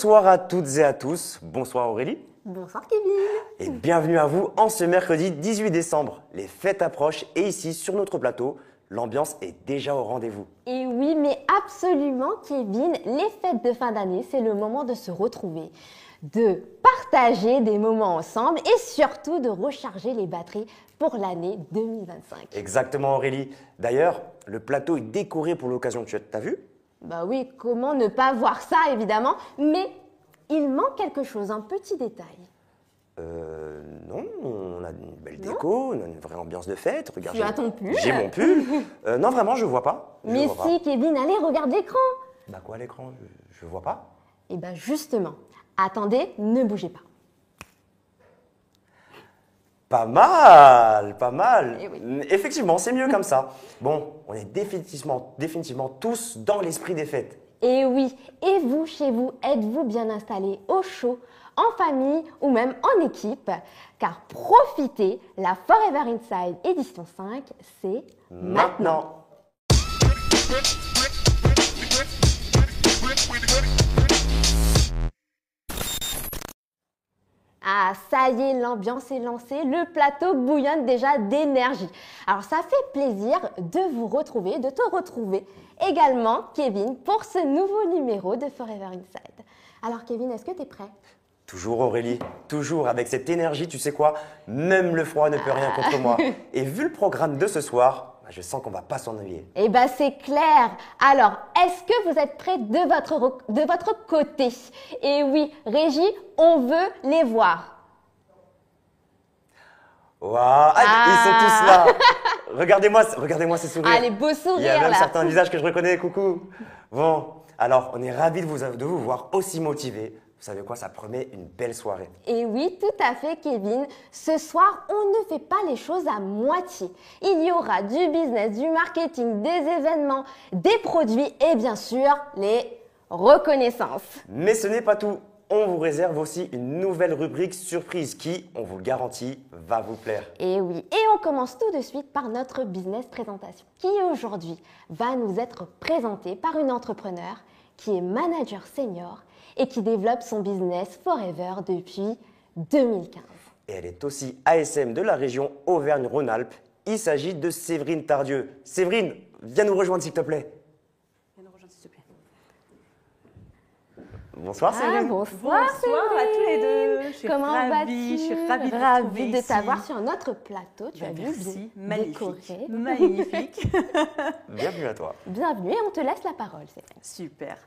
Bonsoir à toutes et à tous. Bonsoir Aurélie. Bonsoir Kevin. Et bienvenue à vous en ce mercredi 18 décembre. Les fêtes approchent et ici, sur notre plateau, l'ambiance est déjà au rendez-vous. Et oui, mais absolument Kevin, les fêtes de fin d'année, c'est le moment de se retrouver, de partager des moments ensemble et surtout de recharger les batteries pour l'année 2025. Exactement Aurélie. D'ailleurs, le plateau est décoré pour l'occasion. Tu as vu? Bah oui, comment ne pas voir ça évidemment, mais il manque quelque chose, un petit détail. Non, on a une belle déco, on a une vraie ambiance de fête. Regarde, Tu as ton pull? J'ai mon pull. Non, vraiment, je vois pas. Mais si Kevin, allez, regarde l'écran. Bah quoi l'écran? Je vois pas. Et bien justement, attendez, ne bougez pas. Pas mal, pas mal. Eh oui. Effectivement, c'est mieux comme ça. Bon, on est définitivement tous dans l'esprit des fêtes. Et oui, et vous, chez vous, êtes-vous bien installés au chaud, en famille ou même en équipe? Car profitez, la Forever Inside édition 5, c'est maintenant. Ah, ça y est, l'ambiance est lancée, le plateau bouillonne déjà d'énergie. Alors ça fait plaisir de vous retrouver, de te retrouver également, Kevin, pour ce nouveau numéro de Forever Inside. Alors Kevin, est-ce que tu es prêt? Toujours Aurélie, toujours avec cette énergie, tu sais quoi? Même le froid ne peut rien contre moi. Et vu le programme de ce soir, je sens qu'on va pas s'ennuyer. Eh bien, c'est clair. Alors, est-ce que vous êtes prêts de votre côté? Et oui, Régie, on veut les voir. Waouh, ils sont tous là. Regardez-moi ces sourires. Ah, les beaux sourires Il y a même là. certains visages que je reconnais, coucou. Bon, alors on est ravis de vous voir aussi motivés. Vous savez quoi, ça promet une belle soirée. Et oui, tout à fait, Kevin. Ce soir, on ne fait pas les choses à moitié. Il y aura du business, du marketing, des événements, des produits et bien sûr, les reconnaissances. Mais ce n'est pas tout. On vous réserve aussi une nouvelle rubrique surprise qui, on vous le garantit, va vous plaire. Et oui, et on commence tout de suite par notre business présentation qui aujourd'hui va nous être présentée par une entrepreneur qui est manager senior et qui développe son business Forever depuis 2015. Et elle est aussi ASM de la région Auvergne-Rhône-Alpes. Il s'agit de Séverine Tardieu. Séverine, viens nous rejoindre s'il te plaît. Viens nous rejoindre s'il te plaît. Bonsoir Séverine. Bonsoir à tous les deux. Je suis Comment vas-tu? Je suis ravie de vous Ravie retrouver de ici. t'avoir sur notre plateau. Tu as vu, Merci, bien décoré. magnifique. Bienvenue à toi. Bienvenue et on te laisse la parole, Séverine. Super.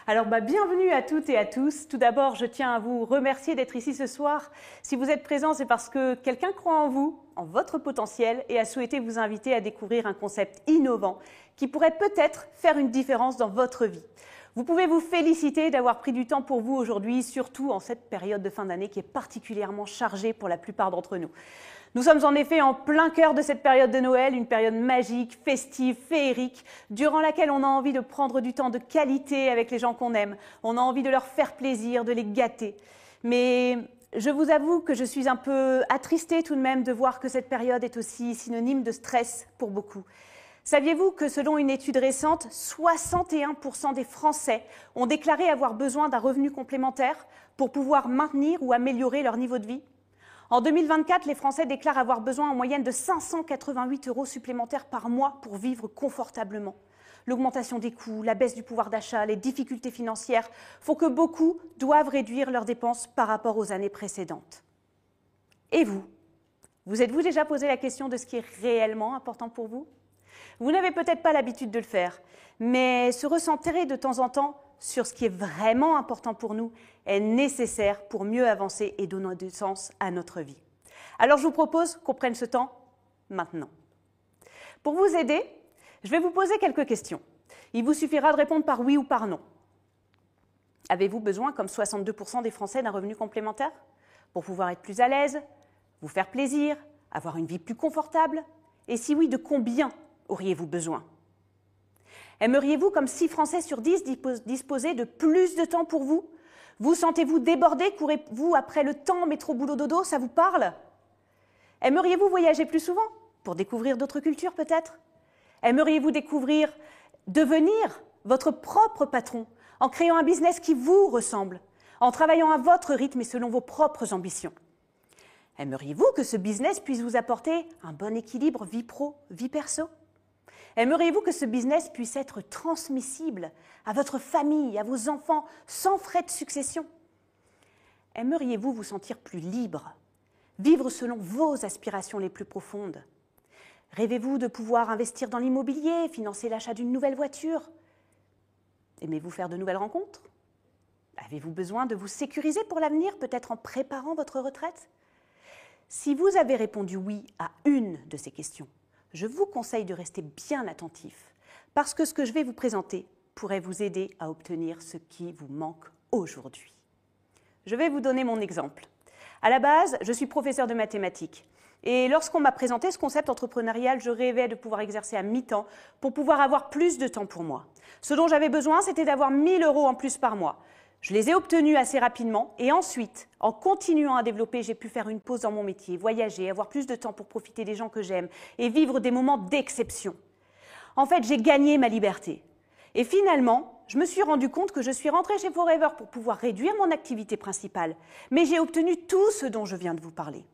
Alors, bienvenue à toutes et à tous. Tout d'abord, je tiens à vous remercier d'être ici ce soir. Si vous êtes présents, c'est parce que quelqu'un croit en vous, en votre potentiel et a souhaité vous inviter à découvrir un concept innovant qui pourrait peut-être faire une différence dans votre vie. Vous pouvez vous féliciter d'avoir pris du temps pour vous aujourd'hui, surtout en cette période de fin d'année qui est particulièrement chargée pour la plupart d'entre nous. Nous sommes en effet en plein cœur de cette période de Noël, une période magique, festive, féerique, durant laquelle on a envie de prendre du temps de qualité avec les gens qu'on aime. On a envie de leur faire plaisir, de les gâter. Mais je vous avoue que je suis un peu attristée tout de même de voir que cette période est aussi synonyme de stress pour beaucoup. Saviez-vous que selon une étude récente, 61% des Français ont déclaré avoir besoin d'un revenu complémentaire pour pouvoir maintenir ou améliorer leur niveau de vie? En 2024, les Français déclarent avoir besoin en moyenne de 588 € supplémentaires par mois pour vivre confortablement. L'augmentation des coûts, la baisse du pouvoir d'achat, les difficultés financières font que beaucoup doivent réduire leurs dépenses par rapport aux années précédentes. Et vous? Vous êtes-vous déjà posé la question de ce qui est réellement important pour vous? Vous n'avez peut-être pas l'habitude de le faire, mais se recentrer de temps en temps sur ce qui est vraiment important pour nous est nécessaire pour mieux avancer et donner du sens à notre vie. Alors je vous propose qu'on prenne ce temps maintenant. Pour vous aider, je vais vous poser quelques questions. Il vous suffira de répondre par oui ou par non. Avez-vous besoin, comme 62% des Français, d'un revenu complémentaire pour pouvoir être plus à l'aise, vous faire plaisir, avoir une vie plus confortable? Et si oui, de combien auriez-vous besoin? Aimeriez-vous, comme 6 Français sur 10, disposer de plus de temps pour vous? Vous sentez-vous débordé? Courez-vous après le temps, métro, boulot, dodo? Ça vous parle? Aimeriez-vous voyager plus souvent pour découvrir d'autres cultures peut-être? Aimeriez-vous devenir votre propre patron en créant un business qui vous ressemble? en travaillant à votre rythme et selon vos propres ambitions. Aimeriez-vous que ce business puisse vous apporter un bon équilibre vie pro, vie perso? Aimeriez-vous que ce business puisse être transmissible à votre famille, à vos enfants, sans frais de succession? Aimeriez-vous vous sentir plus libre, vivre selon vos aspirations les plus profondes? Rêvez-vous de pouvoir investir dans l'immobilier, financer l'achat d'une nouvelle voiture? Aimez-vous faire de nouvelles rencontres? Avez-vous besoin de vous sécuriser pour l'avenir, peut-être en préparant votre retraite? Si vous avez répondu oui à une de ces questions, je vous conseille de rester bien attentif, parce que ce que je vais vous présenter pourrait vous aider à obtenir ce qui vous manque aujourd'hui. Je vais vous donner mon exemple. À la base, je suis professeur de mathématiques. Et lorsqu'on m'a présenté ce concept entrepreneurial, je rêvais de pouvoir exercer à mi-temps pour pouvoir avoir plus de temps pour moi. Ce dont j'avais besoin, c'était d'avoir 1 000 € en plus par mois. Je les ai obtenus assez rapidement et ensuite, en continuant à développer, j'ai pu faire une pause dans mon métier, voyager, avoir plus de temps pour profiter des gens que j'aime et vivre des moments d'exception. En fait, j'ai gagné ma liberté. Et finalement, je me suis rendu compte que je suis rentrée chez Forever pour pouvoir réduire mon activité principale. Mais j'ai obtenu tout ce dont je viens de vous parler.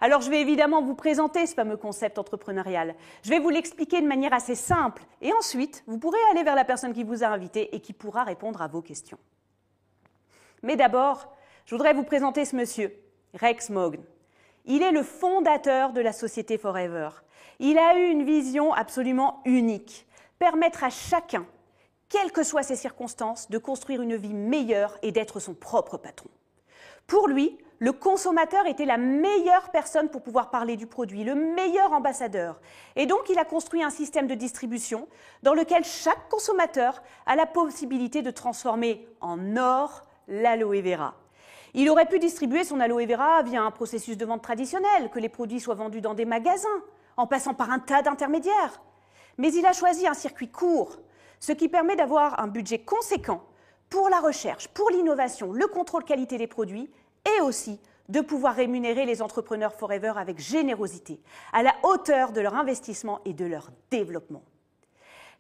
Alors, je vais évidemment vous présenter ce fameux concept entrepreneurial. Je vais vous l'expliquer de manière assez simple. Et ensuite, vous pourrez aller vers la personne qui vous a invité et qui pourra répondre à vos questions. Mais d'abord, je voudrais vous présenter ce monsieur, Rex Mogn. Il est le fondateur de la société Forever. Il a eu une vision absolument unique. Permettre à chacun, quelles que soient ses circonstances, de construire une vie meilleure et d'être son propre patron. Pour lui, le consommateur était la meilleure personne pour pouvoir parler du produit, le meilleur ambassadeur. Et donc, il a construit un système de distribution dans lequel chaque consommateur a la possibilité de transformer en or l'aloe vera. Il aurait pu distribuer son aloe vera via un processus de vente traditionnel, que les produits soient vendus dans des magasins, en passant par un tas d'intermédiaires. Mais il a choisi un circuit court, ce qui permet d'avoir un budget conséquent pour la recherche, pour l'innovation, le contrôle qualité des produits et aussi de pouvoir rémunérer les entrepreneurs Forever avec générosité, à la hauteur de leur investissement et de leur développement.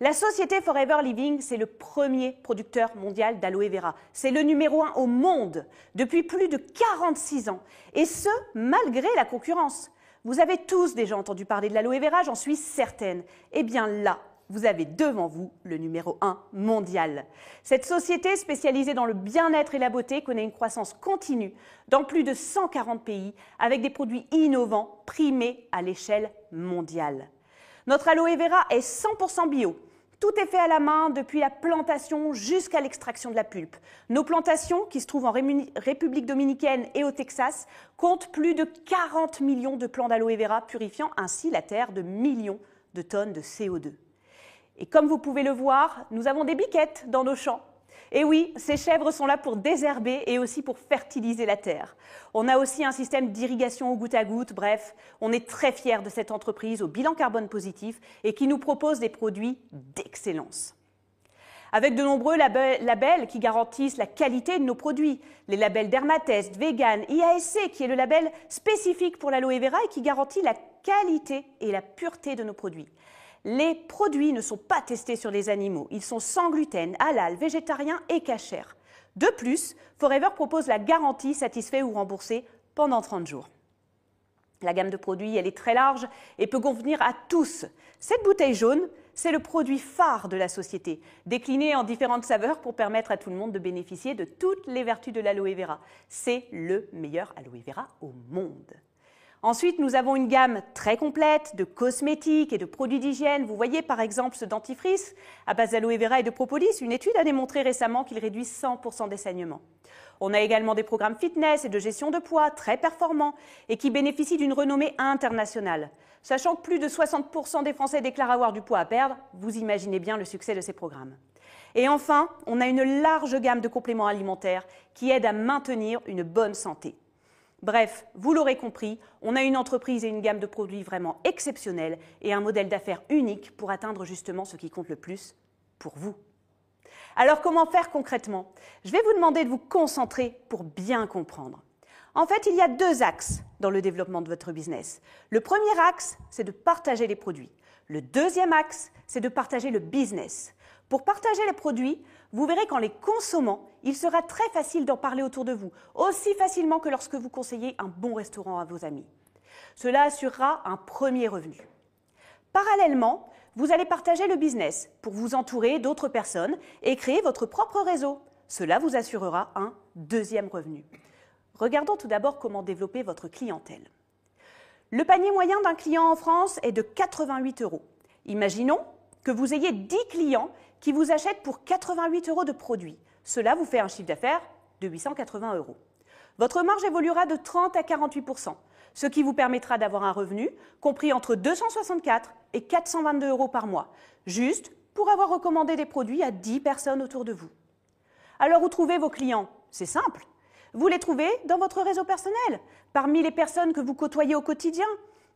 La société Forever Living, c'est le premier producteur mondial d'aloe vera. C'est le numéro 1 au monde depuis plus de 46 ans, et ce, malgré la concurrence. Vous avez tous déjà entendu parler de l'aloe vera, j'en suis certaine. Eh bien là, vous avez devant vous le numéro 1 mondial. Cette société spécialisée dans le bien-être et la beauté connaît une croissance continue dans plus de 140 pays avec des produits innovants primés à l'échelle mondiale. Notre aloe vera est 100% bio. Tout est fait à la main depuis la plantation jusqu'à l'extraction de la pulpe. Nos plantations, qui se trouvent en République dominicaine et au Texas, comptent plus de 40 millions de plants d'aloe vera, purifiant ainsi la terre de millions de tonnes de CO2. Et comme vous pouvez le voir, nous avons des biquettes dans nos champs. Et oui, ces chèvres sont là pour désherber et aussi pour fertiliser la terre. On a aussi un système d'irrigation au goutte à goutte. Bref, on est très fiers de cette entreprise au bilan carbone positif et qui nous propose des produits d'excellence. Avec de nombreux labels qui garantissent la qualité de nos produits. Les labels Dermatest, Vegan, IASC, qui est le label spécifique pour l'aloe vera et qui garantit la qualité et la pureté de nos produits. Les produits ne sont pas testés sur les animaux. Ils sont sans gluten, halal, végétariens et kasher. De plus, Forever propose la garantie satisfait ou remboursé pendant 30 jours. La gamme de produits, elle est très large et peut convenir à tous. Cette bouteille jaune, c'est le produit phare de la société, décliné en différentes saveurs pour permettre à tout le monde de bénéficier de toutes les vertus de l'aloe vera. C'est le meilleur aloe vera au monde. Ensuite, nous avons une gamme très complète de cosmétiques et de produits d'hygiène. Vous voyez par exemple ce dentifrice à base d'aloe vera et de propolis. Une étude a démontré récemment qu'il réduit 100% des saignements. On a également des programmes fitness et de gestion de poids très performants et qui bénéficient d'une renommée internationale. Sachant que plus de 60% des Français déclarent avoir du poids à perdre, vous imaginez bien le succès de ces programmes. Et enfin, on a une large gamme de compléments alimentaires qui aident à maintenir une bonne santé. Bref, vous l'aurez compris, on a une entreprise et une gamme de produits vraiment exceptionnels et un modèle d'affaires unique pour atteindre justement ce qui compte le plus pour vous. Alors comment faire concrètement? Je vais vous demander de vous concentrer pour bien comprendre. En fait, il y a 2 axes dans le développement de votre business. Le premier axe, c'est de partager les produits. Le deuxième axe, c'est de partager le business. Pour partager les produits, vous verrez qu'en les consommant, il sera très facile d'en parler autour de vous, aussi facilement que lorsque vous conseillez un bon restaurant à vos amis. Cela assurera un premier revenu. Parallèlement, vous allez partager le business pour vous entourer d'autres personnes et créer votre propre réseau. Cela vous assurera un deuxième revenu. Regardons tout d'abord comment développer votre clientèle. Le panier moyen d'un client en France est de 88 €. Imaginons que vous ayez 10 clients qui vous achètent pour 88 € de produits. Cela vous fait un chiffre d'affaires de 880 €. Votre marge évoluera de 30 à 48%, ce qui vous permettra d'avoir un revenu compris entre 264 et 422 € par mois, juste pour avoir recommandé des produits à 10 personnes autour de vous. Alors où trouver vos clients? C'est simple. Vous les trouvez dans votre réseau personnel, parmi les personnes que vous côtoyez au quotidien.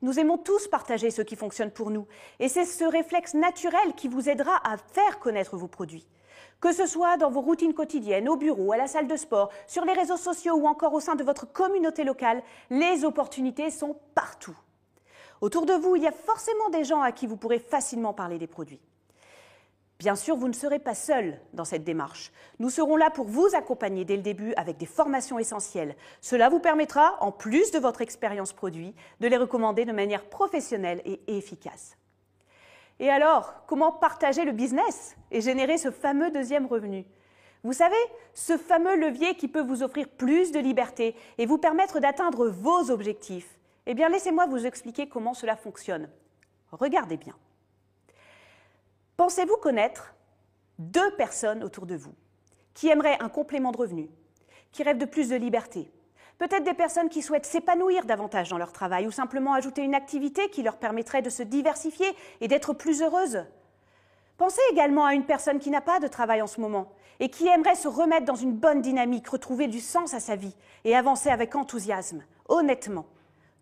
Nous aimons tous partager ce qui fonctionne pour nous, et c'est ce réflexe naturel qui vous aidera à faire connaître vos produits. Que ce soit dans vos routines quotidiennes, au bureau, à la salle de sport, sur les réseaux sociaux ou encore au sein de votre communauté locale, les opportunités sont partout. Autour de vous, il y a forcément des gens à qui vous pourrez facilement parler des produits. Bien sûr, vous ne serez pas seul dans cette démarche. Nous serons là pour vous accompagner dès le début avec des formations essentielles. Cela vous permettra, en plus de votre expérience produit, de les recommander de manière professionnelle et efficace. Et alors, comment partager le business et générer ce fameux deuxième revenu? Vous savez, ce fameux levier qui peut vous offrir plus de liberté et vous permettre d'atteindre vos objectifs. Eh bien, laissez-moi vous expliquer comment cela fonctionne. Regardez bien. Pensez-vous connaître 2 personnes autour de vous qui aimeraient un complément de revenu, qui rêvent de plus de liberté? Peut-être des personnes qui souhaitent s'épanouir davantage dans leur travail ou simplement ajouter une activité qui leur permettrait de se diversifier et d'être plus heureuses. Pensez également à une personne qui n'a pas de travail en ce moment et qui aimerait se remettre dans une bonne dynamique, retrouver du sens à sa vie et avancer avec enthousiasme. Honnêtement,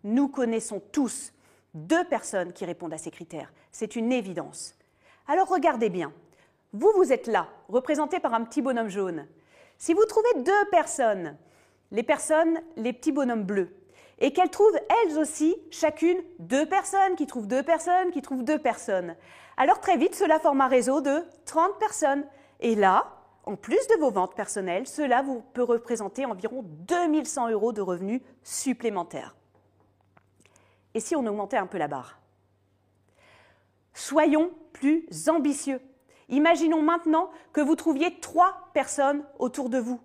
nous connaissons tous 2 personnes qui répondent à ces critères. C'est une évidence. Alors regardez bien, vous êtes là, représentés par un petit bonhomme jaune. Si vous trouvez 2 personnes, les petits bonhommes bleus, et qu'elles trouvent elles aussi, chacune, 2 personnes, qui trouvent 2 personnes, qui trouvent 2 personnes, alors très vite cela forme un réseau de 30 personnes. Et là, en plus de vos ventes personnelles, cela vous peut représenter environ 2100 € de revenus supplémentaires. Et si on augmentait un peu la barre? Soyons plus ambitieux. Imaginons maintenant que vous trouviez 3 personnes autour de vous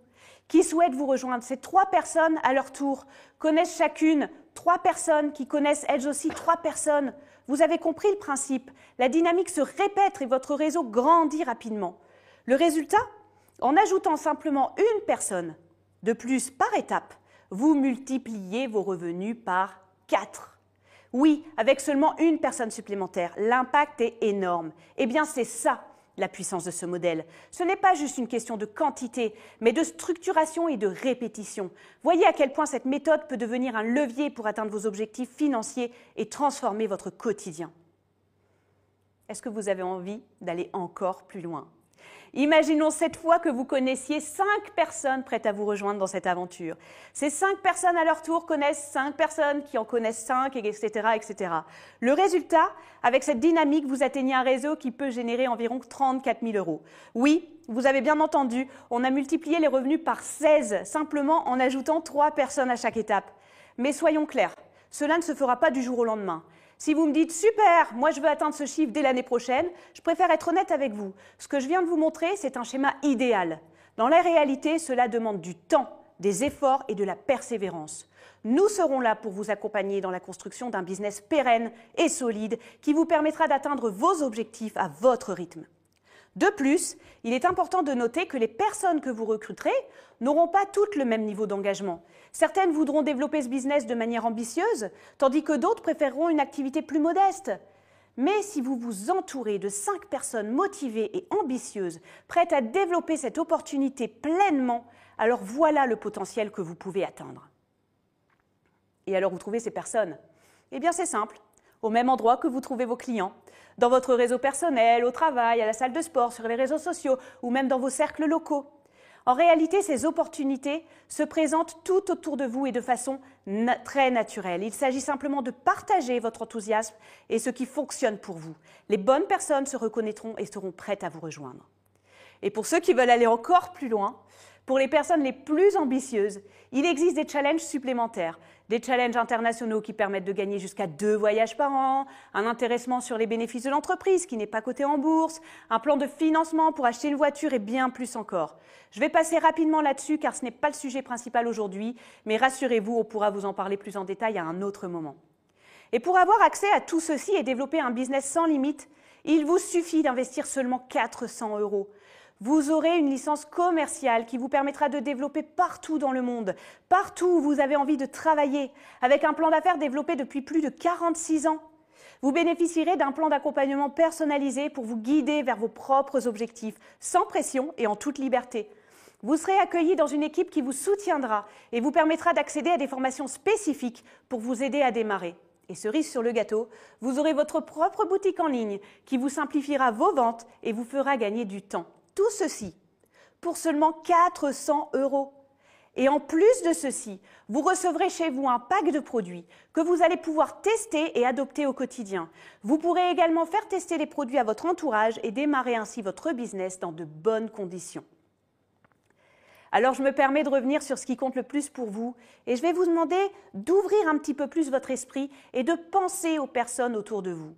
qui souhaitent vous rejoindre. Ces 3 personnes, à leur tour, connaissent chacune 3 personnes qui connaissent elles aussi 3 personnes. Vous avez compris le principe. La dynamique se répète et votre réseau grandit rapidement. Le résultat, en ajoutant simplement une personne de plus par étape, vous multipliez vos revenus par 4. Oui, avec seulement une personne supplémentaire, l'impact est énorme. Eh bien, c'est ça, la puissance de ce modèle. Ce n'est pas juste une question de quantité, mais de structuration et de répétition. Voyez à quel point cette méthode peut devenir un levier pour atteindre vos objectifs financiers et transformer votre quotidien. Est-ce que vous avez envie d'aller encore plus loin? Imaginons cette fois que vous connaissiez 5 personnes prêtes à vous rejoindre dans cette aventure. Ces 5 personnes à leur tour connaissent 5 personnes qui en connaissent 5, etc., etc. Le résultat, avec cette dynamique, vous atteignez un réseau qui peut générer environ 34 000 €. Oui, vous avez bien entendu, on a multiplié les revenus par 16, simplement en ajoutant 3 personnes à chaque étape. Mais soyons clairs, cela ne se fera pas du jour au lendemain. Si vous me dites « Super, moi je veux atteindre ce chiffre dès l'année prochaine », je préfère être honnête avec vous. Ce que je viens de vous montrer, c'est un schéma idéal. Dans la réalité, cela demande du temps, des efforts et de la persévérance. Nous serons là pour vous accompagner dans la construction d'un business pérenne et solide qui vous permettra d'atteindre vos objectifs à votre rythme. De plus, il est important de noter que les personnes que vous recruterez n'auront pas toutes le même niveau d'engagement. Certaines voudront développer ce business de manière ambitieuse, tandis que d'autres préféreront une activité plus modeste. Mais si vous vous entourez de 5 personnes motivées et ambitieuses, prêtes à développer cette opportunité pleinement, alors voilà le potentiel que vous pouvez atteindre. Et alors, où trouver ces personnes? Eh bien, c'est simple. Au même endroit que vous trouvez vos clients, dans votre réseau personnel, au travail, à la salle de sport, sur les réseaux sociaux ou même dans vos cercles locaux. En réalité, ces opportunités se présentent tout autour de vous et de façon très naturelle. Il s'agit simplement de partager votre enthousiasme et ce qui fonctionne pour vous. Les bonnes personnes se reconnaîtront et seront prêtes à vous rejoindre. Et pour ceux qui veulent aller encore plus loin, pour les personnes les plus ambitieuses, il existe des challenges supplémentaires, des challenges internationaux qui permettent de gagner jusqu'à 2 voyages par an, un intéressement sur les bénéfices de l'entreprise qui n'est pas coté en bourse, un plan de financement pour acheter une voiture et bien plus encore. Je vais passer rapidement là-dessus car ce n'est pas le sujet principal aujourd'hui, mais rassurez-vous, on pourra vous en parler plus en détail à un autre moment. Et pour avoir accès à tout ceci et développer un business sans limite, il vous suffit d'investir seulement 400 €. Vous aurez une licence commerciale qui vous permettra de développer partout dans le monde, partout où vous avez envie de travailler, avec un plan d'affaires développé depuis plus de 46 ans. Vous bénéficierez d'un plan d'accompagnement personnalisé pour vous guider vers vos propres objectifs, sans pression et en toute liberté. Vous serez accueilli dans une équipe qui vous soutiendra et vous permettra d'accéder à des formations spécifiques pour vous aider à démarrer. Et cerise sur le gâteau, vous aurez votre propre boutique en ligne qui vous simplifiera vos ventes et vous fera gagner du temps. Tout ceci pour seulement 400 €. Et en plus de ceci, vous recevrez chez vous un pack de produits que vous allez pouvoir tester et adopter au quotidien. Vous pourrez également faire tester les produits à votre entourage et démarrer ainsi votre business dans de bonnes conditions. Alors je me permets de revenir sur ce qui compte le plus pour vous et je vais vous demander d'ouvrir un petit peu plus votre esprit et de penser aux personnes autour de vous.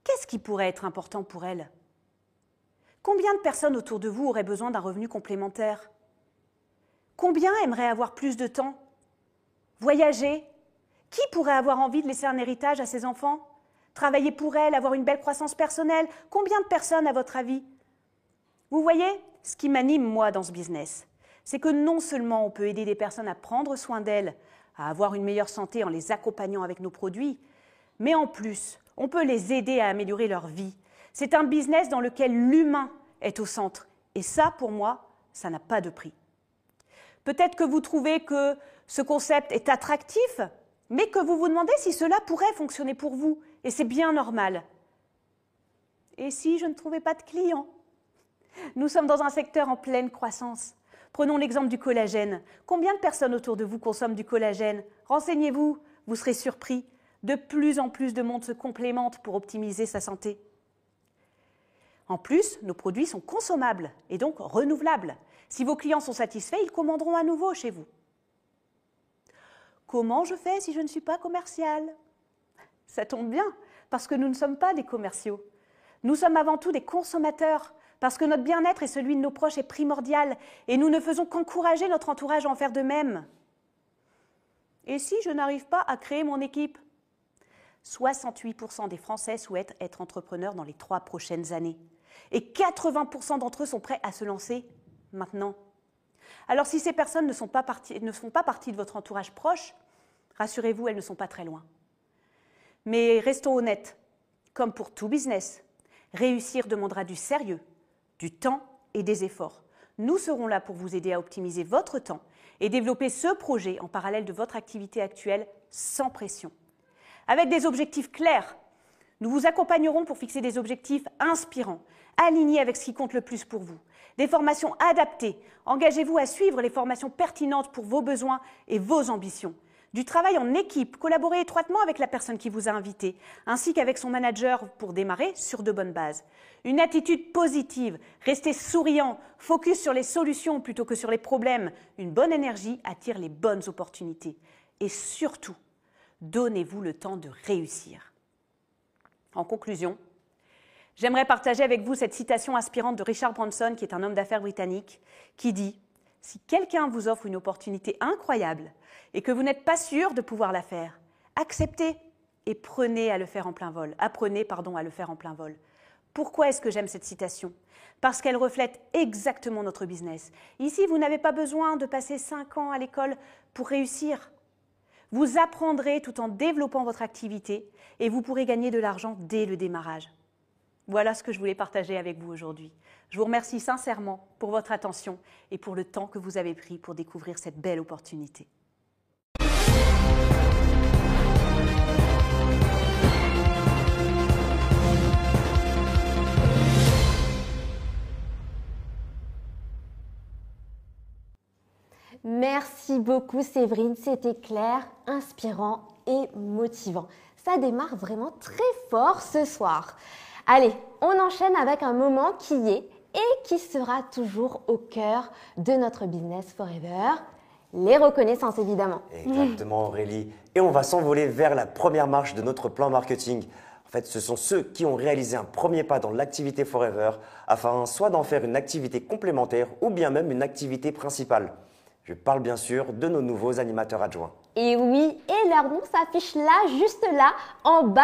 Qu'est-ce qui pourrait être important pour elles ? Combien de personnes autour de vous auraient besoin d'un revenu complémentaire? Combien aimeraient avoir plus de temps? Voyager? Qui pourrait avoir envie de laisser un héritage à ses enfants? Travailler pour elles, avoir une belle croissance personnelle? Combien de personnes à votre avis? Vous voyez, ce qui m'anime moi dans ce business, c'est que non seulement on peut aider des personnes à prendre soin d'elles, à avoir une meilleure santé en les accompagnant avec nos produits, mais en plus, on peut les aider à améliorer leur vie. C'est un business dans lequel l'humain est au centre. Et ça, pour moi, ça n'a pas de prix. Peut-être que vous trouvez que ce concept est attractif, mais que vous vous demandez si cela pourrait fonctionner pour vous. Et c'est bien normal. Et si je ne trouvais pas de clients? Nous sommes dans un secteur en pleine croissance. Prenons l'exemple du collagène. Combien de personnes autour de vous consomment du collagène? Renseignez-vous, vous serez surpris. De plus en plus de monde se complémente pour optimiser sa santé. En plus, nos produits sont consommables et donc renouvelables. Si vos clients sont satisfaits, ils commanderont à nouveau chez vous. Comment je fais si je ne suis pas commercial? Ça tombe bien, parce que nous ne sommes pas des commerciaux. Nous sommes avant tout des consommateurs, parce que notre bien-être et celui de nos proches est primordial et nous ne faisons qu'encourager notre entourage à en faire de même. Et si je n'arrive pas à créer mon équipe? 68% des Français souhaitent être entrepreneurs dans les 3 prochaines années. Et 80% d'entre eux sont prêts à se lancer maintenant. Alors si ces personnes ne font pas partie de votre entourage proche, rassurez-vous, elles ne sont pas très loin. Mais restons honnêtes, comme pour tout business, réussir demandera du sérieux, du temps et des efforts. Nous serons là pour vous aider à optimiser votre temps et développer ce projet en parallèle de votre activité actuelle sans pression. Avec des objectifs clairs, nous vous accompagnerons pour fixer des objectifs inspirants, alignés avec ce qui compte le plus pour vous. Des formations adaptées. Engagez-vous à suivre les formations pertinentes pour vos besoins et vos ambitions. Du travail en équipe, collaborez étroitement avec la personne qui vous a invité, ainsi qu'avec son manager pour démarrer sur de bonnes bases. Une attitude positive, restez souriant, focus sur les solutions plutôt que sur les problèmes. Une bonne énergie attire les bonnes opportunités. Et surtout, donnez-vous le temps de réussir. En conclusion, j'aimerais partager avec vous cette citation inspirante de Richard Branson, qui est un homme d'affaires britannique, qui dit « Si quelqu'un vous offre une opportunité incroyable et que vous n'êtes pas sûr de pouvoir la faire, acceptez et apprenez à le faire en plein vol. » Pourquoi est-ce que j'aime cette citation? Parce qu'elle reflète exactement notre business. Ici, vous n'avez pas besoin de passer 5 ans à l'école pour réussir. Vous apprendrez tout en développant votre activité et vous pourrez gagner de l'argent dès le démarrage. Voilà ce que je voulais partager avec vous aujourd'hui. Je vous remercie sincèrement pour votre attention et pour le temps que vous avez pris pour découvrir cette belle opportunité. Merci beaucoup Séverine, c'était clair, inspirant et motivant. Ça démarre vraiment très fort ce soir. Allez, on enchaîne avec un moment qui est et qui sera toujours au cœur de notre business forever, les reconnaissances évidemment. Exactement Aurélie. Et on va s'envoler vers la première marche de notre plan marketing. En fait, ce sont ceux qui ont réalisé un premier pas dans l'activité Forever afin soit d'en faire une activité complémentaire ou bien même une activité principale. Je parle bien sûr de nos nouveaux animateurs adjoints. Et oui, et leur nom s'affiche là, juste là, en bas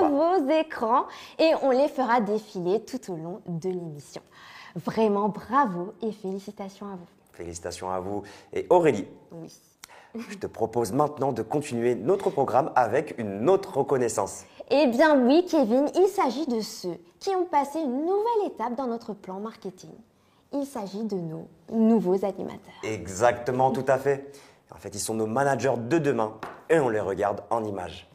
vos écrans et on les fera défiler tout au long de l'émission. Vraiment bravo et félicitations à vous. Félicitations à vous. Et Aurélie, Oui. je te propose maintenant de continuer notre programme avec une autre reconnaissance. Eh bien oui, Kevin, il s'agit de ceux qui ont passé une nouvelle étape dans notre plan marketing. Il s'agit de nos nouveaux animateurs. Exactement, tout à fait. En fait, ils sont nos managers de demain et on les regarde en images.